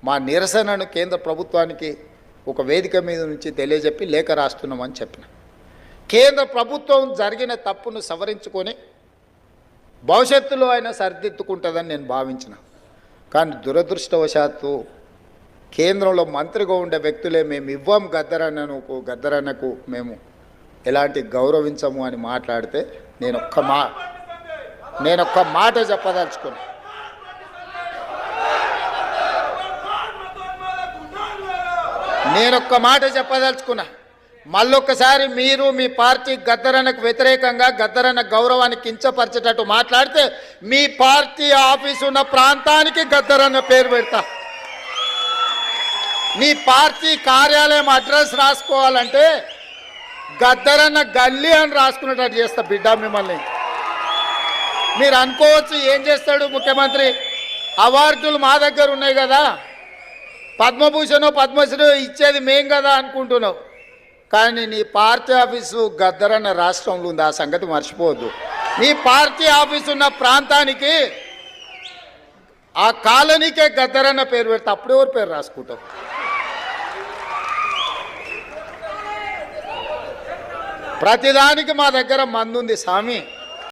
మా నిరసనను కేంద్ర ప్రభుత్వానికి ఒక వేదిక మీద నుంచి తెలియజెప్పి లేఖ రాస్తున్నామని చెప్పిన. కేంద్ర ప్రభుత్వం జరిగిన తప్పును సవరించుకొని భవిష్యత్తులో అయినా సరిదిద్దుకుంటుందని నేను భావించిన. కానీ దురదృష్టవశాత్తు కేంద్రంలో మంత్రిగా ఉండే వ్యక్తులే మేము ఇవ్వం గద్దరన్నకు మేము ఎలాంటి గౌరవించము అని మాట్లాడితే నేను ఒక్క మాట చెప్పదలుచుకున్నా. మళ్ళొక్కసారి మీరు మీ పార్టీ గద్దరన్నకు వ్యతిరేకంగా గద్దరన్న గౌరవాన్ని కించపరిచేటట్టు మాట్లాడితే మీ పార్టీ ఆఫీసు ఉన్న ప్రాంతానికి గద్దరన్న పేరు పెడతా. మీ పార్టీ కార్యాలయం అడ్రస్ రాసుకోవాలంటే గద్దరన్న గల్లీ అని రాసుకునేటట్టు చేస్తా బిడ్డ మిమ్మల్ని. మీరు అనుకోవచ్చు ఏం చేస్తాడు ముఖ్యమంత్రి, అవార్డులు మా దగ్గర ఉన్నాయి కదా, పద్మభూషణ్ పద్మశ్రీ ఇచ్చేది మేం కదా అనుకుంటున్నావు. కానీ నీ పార్టీ ఆఫీసు గద్దరన్న రాష్ట్రంలో ఉంది, ఆ సంగతి మర్చిపోవద్దు. నీ పార్టీ ఆఫీసు ఉన్న ప్రాంతానికి ఆ కాలనీకే గద్దరన్న పేరు పెడితే అప్పుడు ఎవరు పేరు రాసుకుంటావు? ప్రతిదానికి మా దగ్గర మందుంది స్వామి.